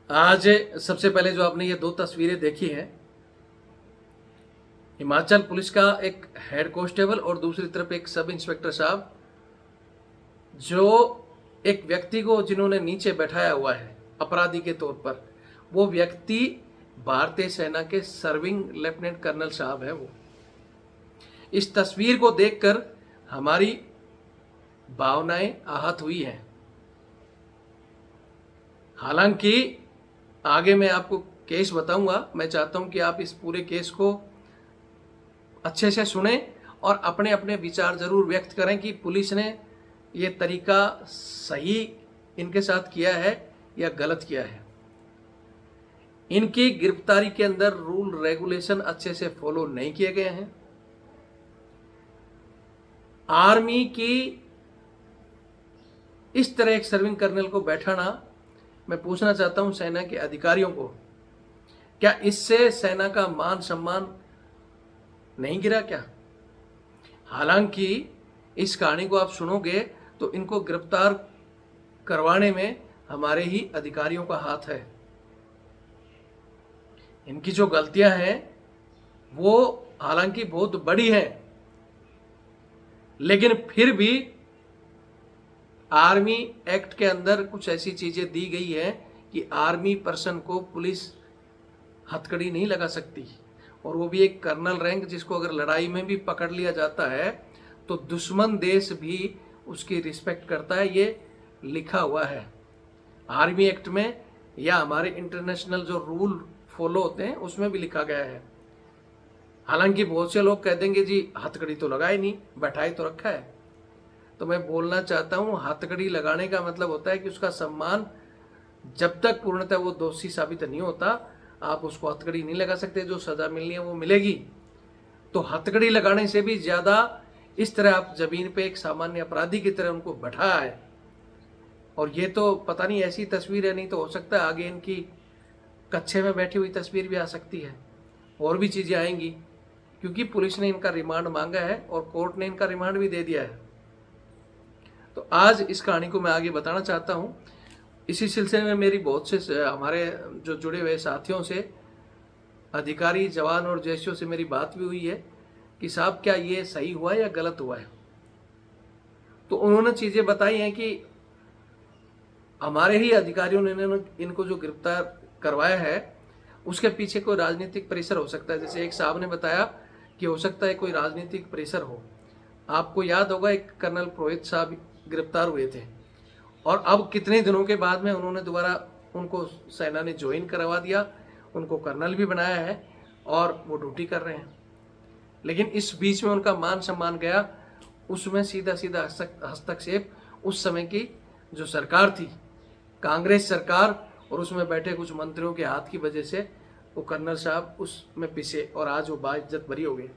आज सबसे पहले जो आपने ये दो तस्वीरें देखी हैं, हिमाचल पुलिस का एक हेड कांस्टेबल और दूसरी तरफ एक सब इंस्पेक्टर साहब, जो एक व्यक्ति को जिन्होंने नीचे बैठाया हुआ है अपराधी के तौर पर, वो व्यक्ति भारतीय सेना के सर्विंग लेफ्टिनेंट कर्नल साहब है। वो इस तस्वीर को देखकर हमारी भावनाएं आहत हुई हैं। हालांकि आगे मैं आपको केस बताऊंगा। मैं चाहता हूं कि आप इस पूरे केस को अच्छे से सुने और अपने अपने विचार जरूर व्यक्त करें कि पुलिस ने ये तरीका सही इनके साथ किया है या गलत किया है। इनकी गिरफ्तारी के अंदर रूल रेगुलेशन अच्छे से फॉलो नहीं किए गए हैं। आर्मी की इस तरह एक सर्विंग कर्नल को बैठाना, मैं पूछना चाहता हूं सेना के अधिकारियों को, क्या इससे सेना का मान सम्मान नहीं गिरा क्या? हालांकि इस कहानी को आप सुनोगे तो इनको गिरफ्तार करवाने में हमारे ही अधिकारियों का हाथ है। इनकी जो गलतियां हैं वो हालांकि बहुत बड़ी हैं, लेकिन फिर भी आर्मी एक्ट के अंदर कुछ ऐसी चीजें दी गई है कि आर्मी पर्सन को पुलिस हथकड़ी नहीं लगा सकती, और वो भी एक कर्नल रैंक, जिसको अगर लड़ाई में भी पकड़ लिया जाता है तो दुश्मन देश भी उसकी रिस्पेक्ट करता है। ये लिखा हुआ है आर्मी एक्ट में, या हमारे इंटरनेशनल जो रूल फॉलो होते हैं उसमें भी लिखा गया है। हालांकि बहुत से लोग कह देंगे जी हथकड़ी तो लगाई नहीं, बैठाई तो रखा है। तो मैं बोलना चाहता हूं, हथकड़ी लगाने का मतलब होता है कि उसका सम्मान, जब तक पूर्णतः वो दोषी साबित नहीं होता, आप उसको हथकड़ी नहीं लगा सकते। जो सजा मिलनी है वो मिलेगी। तो हथकड़ी लगाने से भी ज्यादा इस तरह आप जमीन पे एक सामान्य अपराधी की तरह उनको बैठाया है। और ये तो पता नहीं ऐसी तस्वीर है, नहीं तो हो सकता है आगे इनकी कच्छे में बैठी हुई तस्वीर भी आ सकती है, और भी चीजें आएंगी, क्योंकि पुलिस ने इनका रिमांड मांगा है और कोर्ट ने इनका रिमांड भी दे दिया है। तो आज इस कहानी को मैं आगे बताना चाहता हूं। इसी सिलसिले में मेरी बहुत से हमारे जो जुड़े हुए साथियों से, अधिकारी, जवान और जैशियों से मेरी बात भी हुई है कि साहब क्या ये सही हुआ या गलत हुआ है। तो उन्होंने चीजें बताई हैं कि हमारे ही अधिकारियों ने इनको जो गिरफ्तार करवाया है उसके पीछे कोई राजनीतिक प्रेशर हो सकता है। जैसे एक साहब ने बताया कि हो सकता है कोई राजनीतिक प्रेशर हो। आपको याद होगा एक कर्नल पुरोहित साहब गिरफ्तार हुए थे, और अब कितने दिनों के बाद में उन्होंने दोबारा उनको सेना ने ज्वाइन करवा दिया, उनको कर्नल भी बनाया है और वो ड्यूटी कर रहे हैं। लेकिन इस बीच में उनका मान सम्मान गया, उसमें सीधा सीधा हस्तक्षेप उस समय की जो सरकार थी, कांग्रेस सरकार, और उसमें बैठे कुछ मंत्रियों के हाथ की वजह से वो कर्नल साहब उसमें पिसे और आज वो बाइज्जत बरी हो गए।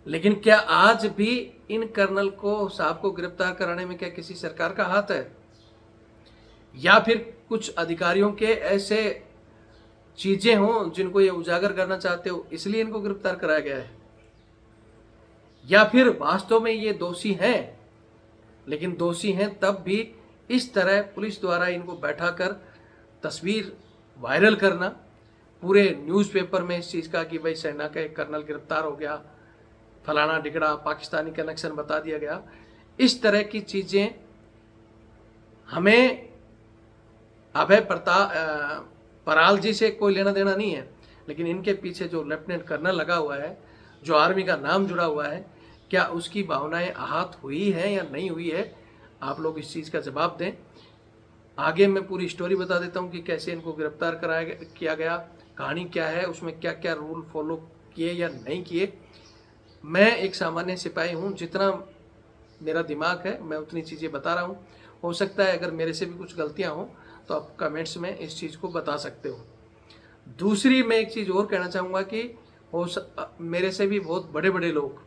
लेकिन क्या आज भी इन कर्नल को साहब को गिरफ्तार कराने में क्या किसी सरकार का हाथ है, या फिर कुछ अधिकारियों के ऐसे चीजें हों जिनको ये उजागर करना चाहते हो इसलिए इनको गिरफ्तार कराया गया है, या फिर वास्तव में ये दोषी हैं, लेकिन दोषी हैं तब भी इस तरह पुलिस द्वारा इनको बैठाकर तस्वीर वायरल करना, पूरे न्यूज़पेपर में इस चीज़ का कि भाई सेना का एक कर्नल गिरफ्तार हो गया, फलाना डिगड़ा पाकिस्तानी कनेक्शन बता दिया गया, इस तरह की चीज़ें हमें अभय पराल जी से कोई लेना देना नहीं है। लेकिन इनके पीछे जो लेफ्टिनेंट कर्नल लगा हुआ है, जो आर्मी का नाम जुड़ा हुआ है, क्या उसकी भावनाएं आहत हुई है या नहीं हुई है? आप लोग इस चीज़ का जवाब दें। आगे मैं पूरी स्टोरी बता देता हूँ कि कैसे इनको गिरफ्तार किया गया, कहानी क्या है, उसमें क्या क्या रूल फॉलो किए या नहीं किए। मैं एक सामान्य सिपाही हूँ, जितना मेरा दिमाग है मैं उतनी चीज़ें बता रहा हूँ। हो सकता है अगर मेरे से भी कुछ गलतियाँ हों तो आप कमेंट्स में इस चीज़ को बता सकते हो। दूसरी मैं एक चीज़ और कहना चाहूँगा कि मेरे से भी बहुत बड़े बड़े लोग,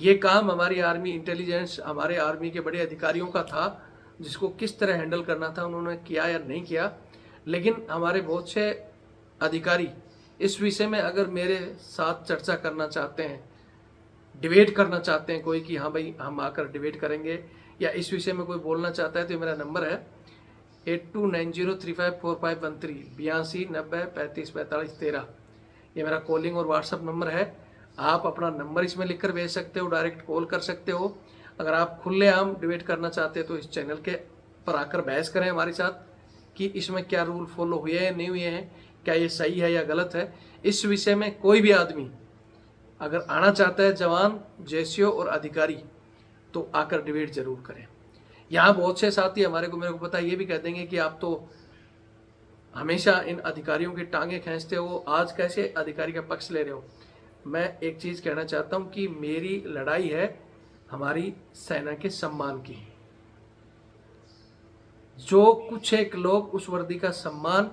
ये काम हमारी आर्मी इंटेलिजेंस, हमारे आर्मी के बड़े अधिकारियों का था, जिसको किस तरह हैंडल करना था उन्होंने किया या नहीं किया। लेकिन हमारे बहुत से अधिकारी इस विषय में अगर मेरे साथ चर्चा करना चाहते हैं, डिबेट करना चाहते हैं कोई, कि हाँ भाई हम आकर डिबेट करेंगे, या इस विषय में कोई बोलना चाहता है, तो मेरा नंबर है 8290354513 8290354513। ये मेरा कॉलिंग और व्हाट्सअप नंबर है। आप अपना नंबर इसमें लिखकर भेज सकते हो, डायरेक्ट कॉल कर सकते हो। अगर आप खुलेआम डिबेट करना चाहते हो तो इस चैनल के पर आकर बहस करें हमारे साथ कि इसमें क्या रूल फॉलो हुए हैं नहीं हुए हैं, क्या ये सही है या गलत है। इस विषय में कोई भी आदमी अगर आना चाहता है, जवान, जेसीओ और अधिकारी, तो आकर डिबेट जरूर करें। यहाँ बहुत से साथी मेरे को पता है, ये भी कह देंगे कि आप तो हमेशा इन अधिकारियों की टांगे खींचते हो, आज कैसे अधिकारी का पक्ष ले रहे हो। मैं एक चीज कहना चाहता हूं कि मेरी लड़ाई है हमारी सेना के सम्मान की। जो कुछ एक लोग उस वर्दी का सम्मान,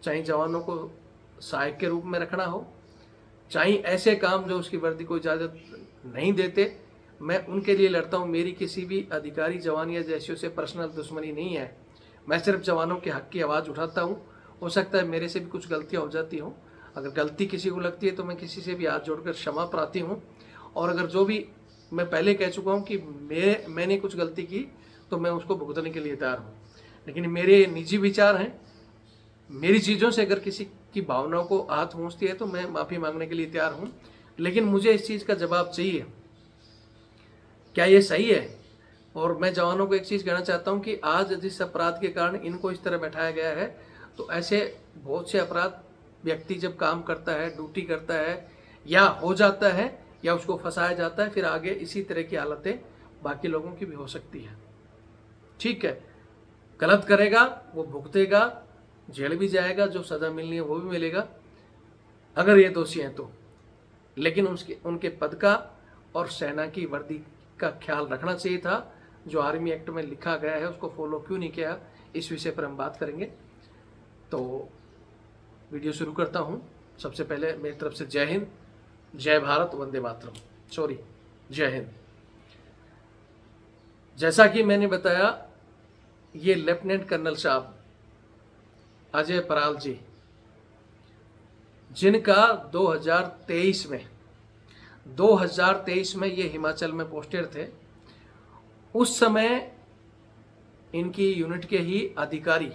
चाहे जवानों को सहायक के रूप में रखना हो, चाहे ऐसे काम जो उसकी वर्दी को इजाजत नहीं देते, मैं उनके लिए लड़ता हूं। मेरी किसी भी अधिकारी, जवान या जैसियों से पर्सनल दुश्मनी नहीं है। मैं सिर्फ जवानों के हक की आवाज़ उठाता हूं। हो सकता है मेरे से भी कुछ गलतियां हो जाती हों। अगर गलती किसी को लगती है तो मैं किसी से भी हाथ जोड़कर क्षमा प्रार्थी हूं। और अगर जो भी, मैं पहले कह चुका हूं कि मैंने कुछ गलती की तो मैं उसको भुगतने के लिए तैयार हूं। लेकिन मेरे निजी विचार हैं, मेरी चीज़ों से अगर किसी की भावनाओं को हाथ पहुँचती है तो मैं माफ़ी मांगने के लिए तैयार हूँ। लेकिन मुझे इस चीज़ का जवाब चाहिए, क्या ये सही है। और मैं जवानों को एक चीज़ कहना चाहता हूँ कि आज जिस अपराध के कारण इनको इस तरह बैठाया गया है, तो ऐसे बहुत से अपराध व्यक्ति जब काम करता है, ड्यूटी करता है, या हो जाता है या उसको फंसाया जाता है, फिर आगे इसी तरह की हालतें बाकी लोगों की भी हो सकती है। ठीक है, गलत करेगा वो भुगतेगा, जेल भी जाएगा, जो सज़ा मिलनी है वो भी मिलेगा अगर ये दोषी हैं तो। लेकिन उनके पद का और सेना की वर्दी का ख्याल रखना चाहिए था। जो आर्मी एक्ट में लिखा गया है उसको फॉलो क्यों नहीं किया, इस विषय पर हम बात करेंगे। तो वीडियो शुरू करता हूँ। सबसे पहले मेरी तरफ से जय हिंद, जय भारत, वंदे मातरम, सॉरी जय हिंद। जैसा कि मैंने बताया, ये लेफ्टिनेंट कर्नल साहब अजय पराल जी, जिनका 2023 में ये हिमाचल में पोस्टेड थे, उस समय इनकी यूनिट के ही अधिकारी,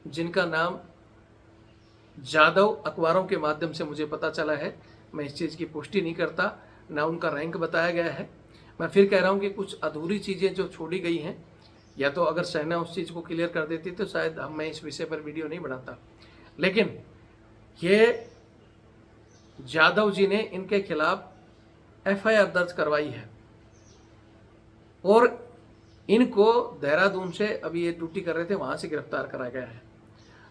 जिनका नाम जादव, अखबारों के माध्यम से मुझे पता चला है, मैं इस चीज़ की पुष्टि नहीं करता, ना उनका रैंक बताया गया है। मैं फिर कह रहा हूँ कि कुछ अधूरी चीज़ें जो छोड़ी गई हैं, या तो अगर सेना उस चीज़ को क्लियर कर देती तो शायद मैं इस विषय पर वीडियो नहीं बनाता। लेकिन ये जादव जी ने इनके खिलाफ FIR दर्ज करवाई है और इनको देहरादून से, अभी ये ड्यूटी कर रहे थे, वहाँ से गिरफ्तार कराया गया है।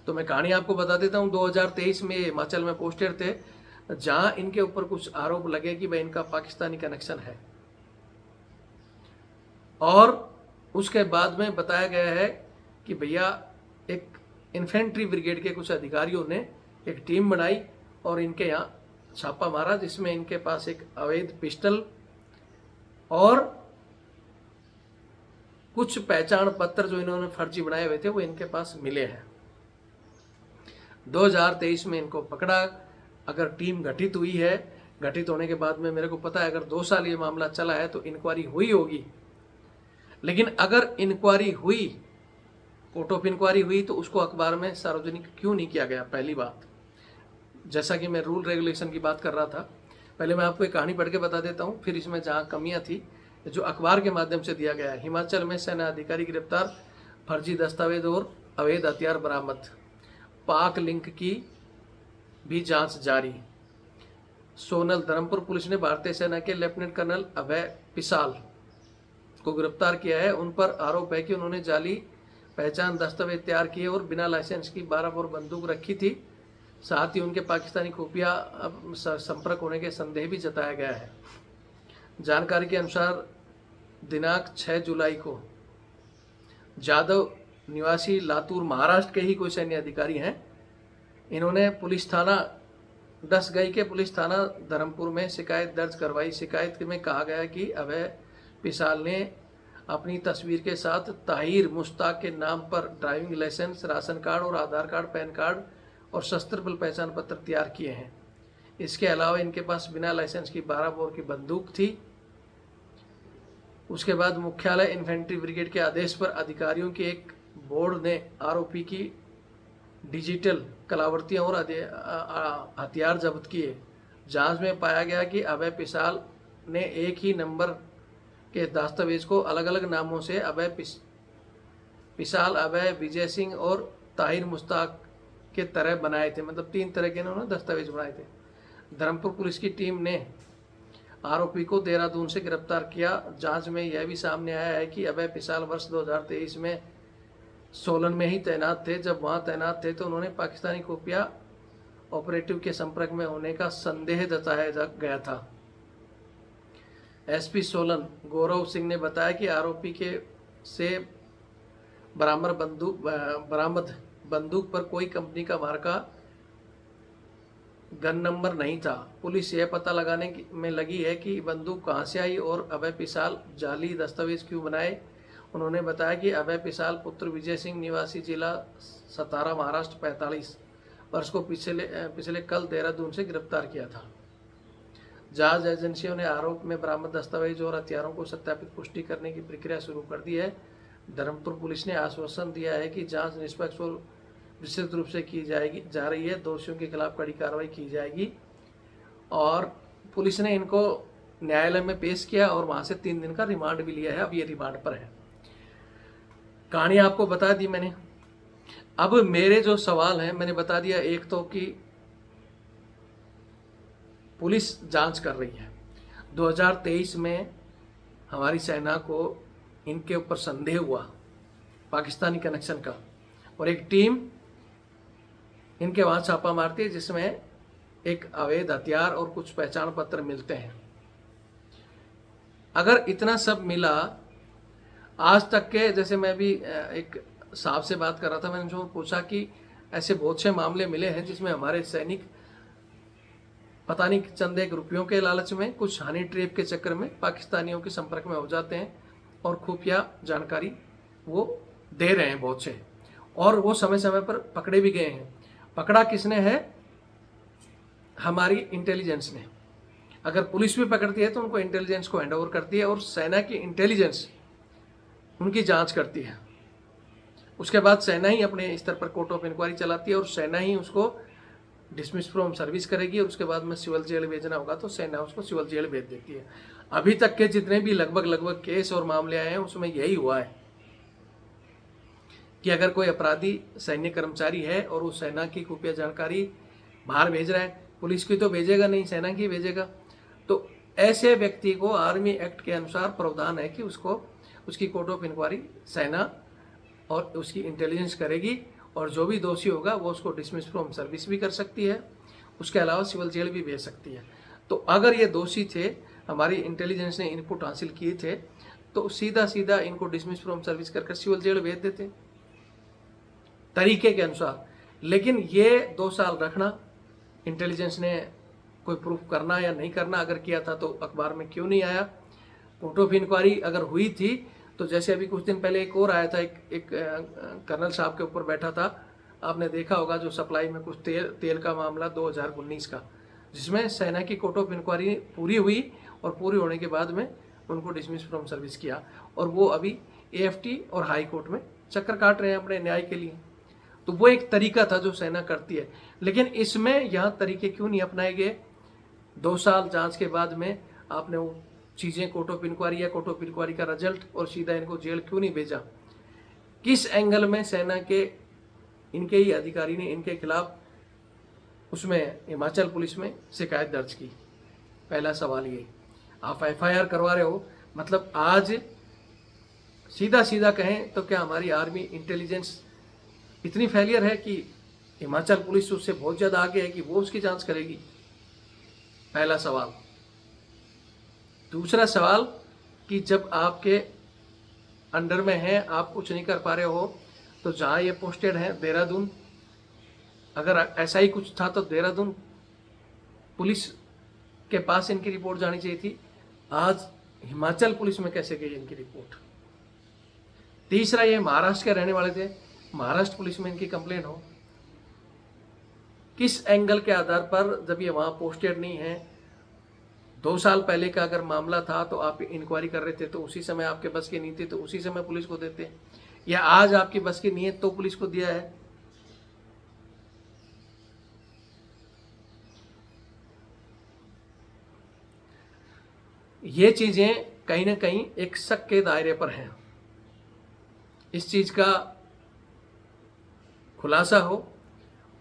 तो मैं कहानी आपको बता देता हूँ। 2023 में हिमाचल में पोस्टेड थे, जहाँ इनके ऊपर कुछ आरोप लगे कि भाई इनका पाकिस्तानी कनेक्शन है। और उसके बाद में बताया गया है कि भैया एक इन्फेंट्री ब्रिगेड के कुछ अधिकारियों ने एक टीम बनाई और इनके यहाँ छापा मारा, जिसमें इनके पास एक अवैध पिस्टल और कुछ पहचान पत्र जो इन्होंने फर्जी बनाए हुए थे वो इनके पास मिले हैं। 2023 में इनको पकड़ा। अगर टीम गठित हुई है, गठित होने के बाद में मेरे को पता है अगर 2 साल ये मामला चला है तो इंक्वायरी हुई होगी। लेकिन अगर इंक्वायरी हुई, कोर्ट ऑफ इंक्वायरी हुई, तो उसको अखबार में सार्वजनिक क्यों नहीं किया गया। पहली बात, जैसा कि मैं रूल रेगुलेशन की बात कर रहा था, पहले मैं आपको एक कहानी पढ़ के बता देता हूँ, फिर इसमें जहाँ कमियाँ थी जो अखबार के माध्यम से दिया गया है। हिमाचल में सेना अधिकारी गिरफ्तार, फर्जी दस्तावेज और अवैध हथियार बरामद, पाक लिंक की भी जांच जारी। सोनल धर्मपुर पुलिस ने भारतीय सेना के लेफ्टिनेंट कर्नल अभय पिसाल को गिरफ्तार किया है। उन पर आरोप है कि उन्होंने जाली पहचान दस्तावेज तैयार किए और बिना लाइसेंस की 12 बोर बंदूक रखी थी। साथ ही उनके पाकिस्तानी खुफिया संपर्क होने के संदेह भी जताया गया है। जानकारी के अनुसार दिनांक 6 जुलाई को जादव निवासी लातूर महाराष्ट्र के ही कोई सैन्य अधिकारी हैं, इन्होंने पुलिस थाना डसगई के पुलिस थाना धर्मपुर में शिकायत दर्ज करवाई। शिकायत में कहा गया कि अभय पिसाल ने अपनी तस्वीर के साथ ताहिर मुश्ताक के नाम पर ड्राइविंग लाइसेंस, राशन कार्ड और आधार कार्ड, पैन कार्ड और शस्त्र बल पहचान पत्र तैयार किए हैं। इसके अलावा इनके पास बिना लाइसेंस की 12 बोर की बंदूक थी। उसके बाद मुख्यालय इन्फेंट्री ब्रिगेड के आदेश पर अधिकारियों की एक बोर्ड ने आरोपी की डिजिटल कलावर्तियां और हथियार जब्त किए। जांच में पाया गया कि अभय पिसाल ने एक ही नंबर के दस्तावेज को अलग अलग नामों से अभय पिसाल, अभय, विजय सिंह और ताहिर मुश्ताक के तरह बनाए थे। मतलब 3 तरह के इन्होंने दस्तावेज बनाए थे। धर्मपुर पुलिस की टीम ने आरोपी को देहरादून से गिरफ्तार किया। जांच में यह भी सामने आया है कि अभय पिसाल वर्ष 2023 में सोलन में ही तैनात थे। जब वहां तैनात थे तो उन्होंने पाकिस्तानी खुफिया ऑपरेटिव के संपर्क में होने का संदेह जताया गया था। एसपी सोलन गौरव सिंह ने बताया कि आरोपी के से बरामद बंदूक पर कोई कंपनी का मार्का, गन नंबर नहीं था। पुलिस यह पता लगाने में लगी है कि बंदूक कहां से आई और अभय पिसाल जाली दस्तावेज क्यों बनाए। उन्होंने बताया कि अभय पिसाल पुत्र विजय सिंह निवासी जिला सतारा महाराष्ट्र 45 वर्ष को पिछले कल देहरादून से गिरफ्तार किया था। जांच एजेंसियों ने आरोप में बरामद दस्तावेज और हथियारों को सत्यापित पुष्टि करने की प्रक्रिया शुरू कर दी है। धर्मपुर पुलिस ने आश्वासन दिया है कि जांच निष्पक्ष और विस्तृत रूप से की जा रही है। दोषियों के खिलाफ कड़ी कार्रवाई की जाएगी। और पुलिस ने इनको न्यायालय में पेश किया और वहां से 3 दिन का रिमांड भी लिया है। अब ये रिमांड पर है। कहानी आपको बता दी मैंने। अब मेरे जो सवाल हैं मैंने बता दिया। एक तो कि पुलिस जांच कर रही है। 2023 में हमारी सेना को इनके ऊपर संदेह हुआ पाकिस्तानी कनेक्शन का, और एक टीम इनके वहां छापा मारती है जिसमें एक अवैध हथियार और कुछ पहचान पत्र मिलते हैं। अगर इतना सब मिला आज तक के, जैसे मैं भी एक साहब से बात कर रहा था, मैंने उनसे पूछा कि ऐसे बहुत से मामले मिले हैं जिसमें हमारे सैनिक पता नहीं चंद एक रुपयों के लालच में, कुछ हनी ट्रैप के चक्कर में पाकिस्तानियों के संपर्क में हो जाते हैं और खुफिया जानकारी वो दे रहे हैं बहुत से, और वो समय समय पर पकड़े भी गए हैं। पकड़ा किसने है? हमारी इंटेलिजेंस ने। अगर पुलिस भी पकड़ती है तो उनको इंटेलिजेंस को हैंड ओवर करती है और सेना की इंटेलिजेंस उनकी जांच करती है। उसके बाद सेना ही अपने स्तर पर कोर्ट ऑफ इंक्वायरी चलाती है और सेना ही उसको डिसमिस फ्रॉम सर्विस करेगी, और उसके बाद में सिविल जेल भेजना होगा तो सेना उसको सिविल जेल भेज देती है। अभी तक के जितने भी लगभग केस और मामले आए हैं उसमें यही हुआ है कि अगर कोई अपराधी सैन्य कर्मचारी है और वो सेना की खुफिया जानकारी बाहर भेज रहा है, पुलिस की तो भेजेगा नहीं, सेना की भेजेगा, तो ऐसे व्यक्ति को आर्मी एक्ट के अनुसार प्रावधान है कि उसको उसकी कोर्ट ऑफ इंक्वायरी सेना और उसकी इंटेलिजेंस करेगी, और जो भी दोषी होगा वो उसको डिसमिस फ्रॉम सर्विस भी कर सकती है, उसके अलावा सिविल जेल भी भेज सकती है। तो अगर ये दोषी थे, हमारी इंटेलिजेंस ने इनपुट हासिल किए थे, तो सीधा सीधा इनको डिसमिस फ्रॉम सर्विस कर सिविल जेल भेज देते तरीके के अनुसार। लेकिन ये 2 साल रखना, इंटेलिजेंस ने कोई प्रूफ करना या नहीं करना, अगर किया था तो अखबार में क्यों नहीं आया? कोर्ट ऑफ इंक्वायरी अगर हुई थी तो जैसे अभी कुछ दिन पहले एक और आया था, एक कर्नल साहब के ऊपर बैठा था, आपने देखा होगा, जो सप्लाई में कुछ तेल का मामला 2019 का, जिसमें सेना की कोर्ट ऑफ इंक्वायरी पूरी हुई और पूरी होने के बाद में उनको डिसमिस फ्रॉम सर्विस किया, और वो अभी AFT और हाई कोर्ट में चक्कर काट रहे हैं अपने न्याय के लिए। तो वो एक तरीका था जो सेना करती है। लेकिन इसमें यहाँ तरीके क्यों नहीं अपनाए गए? 2 साल जांच के बाद में आपने वो चीज़ें, कोर्ट ऑफ इंक्वायरी या कोर्ट ऑफ इंक्वायरी का रिजल्ट, और सीधा इनको जेल क्यों नहीं भेजा? किस एंगल में सेना के इनके ही अधिकारी ने इनके खिलाफ उसमें हिमाचल पुलिस में शिकायत दर्ज की? पहला सवाल ये। आप FIR करवा रहे हो, मतलब आज सीधा सीधा कहें तो क्या हमारी आर्मी इंटेलिजेंस इतनी फेलियर है कि हिमाचल पुलिस उससे बहुत ज़्यादा आगे है कि वो उसकी जांच करेगी? पहला सवाल। दूसरा सवाल कि जब आपके अंडर में है, आप कुछ नहीं कर पा रहे हो, तो जहाँ ये पोस्टेड है देहरादून, अगर ऐसा ही कुछ था तो देहरादून पुलिस के पास इनकी रिपोर्ट जानी चाहिए थी। आज हिमाचल पुलिस में कैसे गई इनकी रिपोर्ट? तीसरा, ये महाराष्ट्र के रहने वाले थे, महाराष्ट्र पुलिस में इनकी कंप्लेन हो, किस एंगल के आधार पर? जब ये वहाँ पोस्टेड नहीं है, 2 साल पहले का अगर मामला था तो आप इंक्वायरी कर रहे थे तो उसी समय आपके बस की नहीं थी तो उसी समय पुलिस को देते। या आज आपकी बस की नहीं है तो पुलिस को दिया है? ये चीजें कहीं ना कहीं एक शक के दायरे पर हैं। इस चीज का खुलासा हो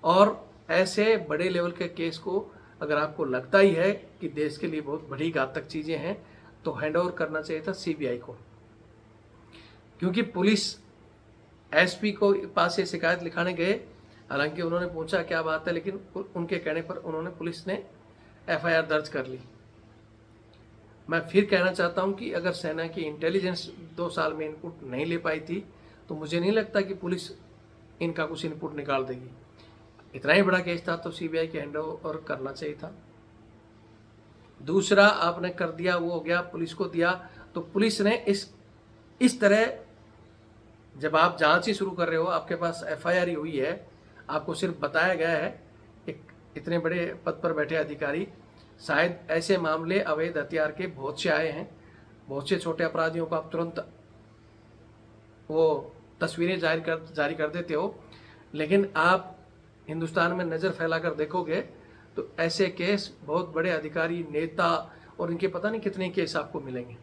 और ऐसे बड़े लेवल के केस को अगर आपको लगता ही है कि देश के लिए बहुत बड़ी घातक चीजें हैं तो हैंड ओवर करना चाहिए था सीबीआई को। क्योंकि पुलिस एसपी को पास ये शिकायत लिखाने गए, हालांकि उन्होंने पूछा क्या बात है, लेकिन उनके कहने पर उन्होंने पुलिस ने एफआईआर दर्ज कर ली। मैं फिर कहना चाहता हूं कि अगर सेना की इंटेलिजेंस 2 साल में इनपुट नहीं ले पाई थी तो मुझे नहीं लगता कि पुलिस इनका कुछ इनपुट निकाल देगी। इतना ही बड़ा केस था तो सीबीआई के हैंड ओवर करना चाहिए था। दूसरा आपने कर दिया, वो हो गया, पुलिस को दिया, तो पुलिस ने इस तरह जब आप जांच ही शुरू कर रहे हो, आपके पास एफआईआर ही हुई है, आपको सिर्फ बताया गया है, एक इतने बड़े पद पर बैठे अधिकारी, शायद ऐसे मामले अवैध हथियार के बहुत से आए हैं, बहुत से छोटे अपराधियों को आप तुरंत वो तस्वीरें जारी कर देते हो, लेकिन आप हिंदुस्तान में नज़र फैलाकर देखोगे तो ऐसे केस बहुत बड़े अधिकारी, नेता और इनके पता नहीं कितने केस आपको मिलेंगे।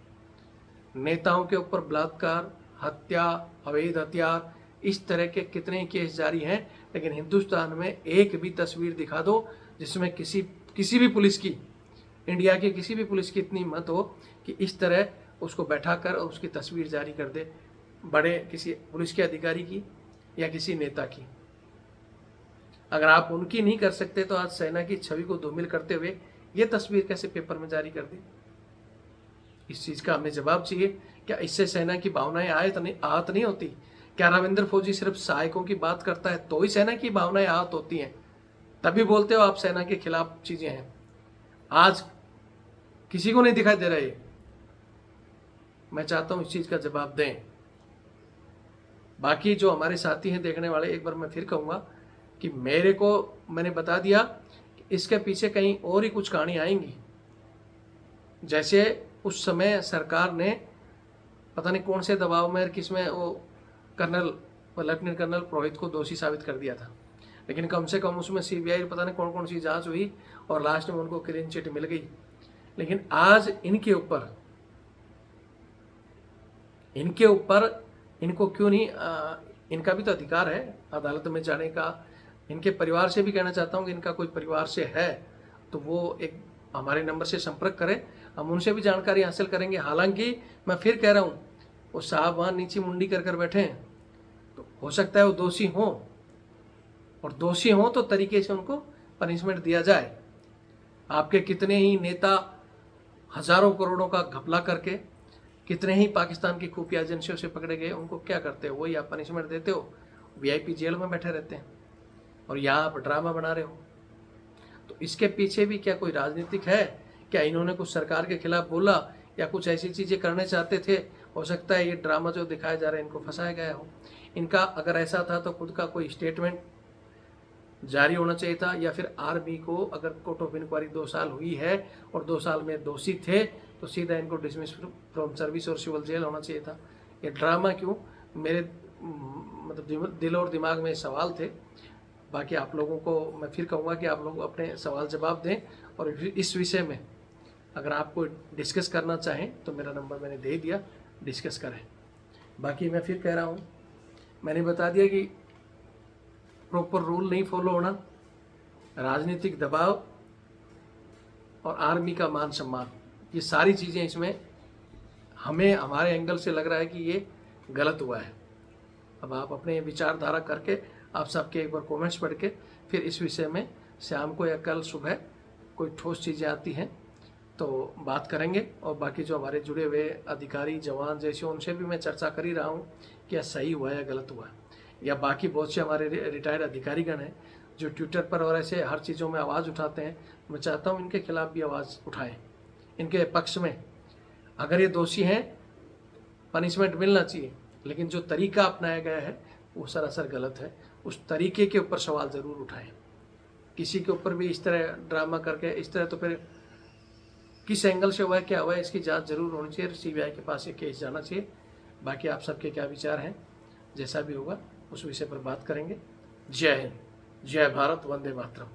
नेताओं के ऊपर बलात्कार, हत्या, अवैध हथियार, इस तरह के कितने केस जारी हैं, लेकिन हिंदुस्तान में एक भी तस्वीर दिखा दो जिसमें किसी भी पुलिस की, इंडिया की किसी भी पुलिस की इतनी हिम्मत हो कि इस तरह उसको बैठाकर और उसकी तस्वीर जारी कर दे, बड़े किसी पुलिस के अधिकारी की या किसी नेता की। अगर आप उनकी नहीं कर सकते तो आज सेना की छवि को धूमिल करते हुए ये तस्वीर कैसे पेपर में जारी कर दी? इस चीज का हमें जवाब चाहिए। क्या इससे सेना की भावनाएं आहत नहीं होती? क्या रविंद्र फौजी सिर्फ सहायकों की बात करता है तो ही सेना की भावनाएं आहत होती हैं? तभी बोलते हो आप सेना के खिलाफ चीजें हैं। आज किसी को नहीं दिखाई दे रहा है। मैं चाहता हूं इस चीज का जवाब दें। बाकी जो हमारे साथी हैं देखने वाले, एक बार मैं फिर कहूंगा कि मैंने बता दिया कि इसके पीछे कहीं और ही कुछ कहानी आएंगी। जैसे उस समय सरकार ने पता नहीं कौन से दबाव में किसमें वो लेफ्टिनेंट कर्नल पुरोहित को दोषी साबित कर दिया था, लेकिन कम से कम उसमें सीबीआई पता नहीं कौन कौन सी जांच हुई और लास्ट में उनको क्लीन चिट मिल गई। लेकिन आज इनके ऊपर इनको क्यों नहीं, इनका भी तो अधिकार है अदालत में जाने का। इनके परिवार से भी कहना चाहता हूँ कि इनका कोई परिवार से है तो वो एक हमारे नंबर से संपर्क करें, हम उनसे भी जानकारी हासिल करेंगे। हालांकि मैं फिर कह रहा हूँ, वो साहब वहाँ नीचे मुंडी कर बैठे हैं, तो हो सकता है वो दोषी हों, और दोषी हों तो तरीके से उनको पनिशमेंट दिया जाए। आपके कितने ही नेता हजारों करोड़ों का घपला करके कितने ही पाकिस्तान की खुफिया एजेंसियों से पकड़े गए, उनको क्या करते हो? वही आप पनिशमेंट देते हो, वीआईपी जेल में बैठे रहते हैं, और यहाँ आप ड्रामा बना रहे हो। तो इसके पीछे भी क्या कोई राजनीतिक है? क्या इन्होंने कुछ सरकार के खिलाफ बोला या कुछ ऐसी चीज़ें करने चाहते थे? हो सकता है ये ड्रामा जो दिखाया जा रहा है इनको फंसाया गया हो। इनका अगर ऐसा था तो खुद का कोई स्टेटमेंट जारी होना चाहिए था, या फिर आर्मी को अगर कोर्ट ऑफ इंक्वायरी 2 साल हुई है और 2 साल में दोषी थे तो सीधा इनको डिसमिस फ्रॉम सर्विस और सिविल जेल होना चाहिए था। ये ड्रामा क्यों? मेरे मतलब दिल और दिमाग में सवाल थे। बाकी आप लोगों को मैं फिर कहूँगा कि आप लोग अपने सवाल जवाब दें, और इस विषय में अगर आपको डिस्कस करना चाहें तो मेरा नंबर मैंने दे दिया, डिस्कस करें। बाकी मैं फिर कह रहा हूँ, मैंने बता दिया कि प्रॉपर रूल नहीं फॉलो होना, राजनीतिक दबाव और आर्मी का मान सम्मान, ये सारी चीज़ें इसमें हमें हमारे एंगल से लग रहा है कि ये गलत हुआ है। अब आप अपने विचारधारा करके आप सबके एक बार कमेंट्स पढ़ के फिर इस विषय में शाम को या कल सुबह कोई ठोस चीज़ें आती हैं तो बात करेंगे। और बाकी जो हमारे जुड़े हुए अधिकारी जवान जैसे उनसे भी मैं चर्चा कर ही रहा हूँ कि यह सही हुआ या गलत हुआ, या बाकी बहुत से हमारे रिटायर्ड अधिकारीगण हैं जो ट्विटर पर और ऐसे हर चीज़ों में आवाज़ उठाते हैं। मैं चाहता हूँ इनके खिलाफ भी आवाज़ उठाएं, इनके पक्ष में। अगर ये दोषी हैं पनिशमेंट मिलना चाहिए, लेकिन जो तरीका अपनाया गया है वो सरासर गलत है। उस तरीके के ऊपर सवाल ज़रूर उठाएं। किसी के ऊपर भी इस तरह ड्रामा करके इस तरह, तो फिर किस एंगल से हुआ है, क्या हुआ है, इसकी जांच जरूर होनी चाहिए। सीबीआई के पास ये केस जाना चाहिए। बाकी आप सबके क्या विचार हैं जैसा भी होगा उस विषय पर बात करेंगे। जय हिंद, जय भारत, वंदे मातरम।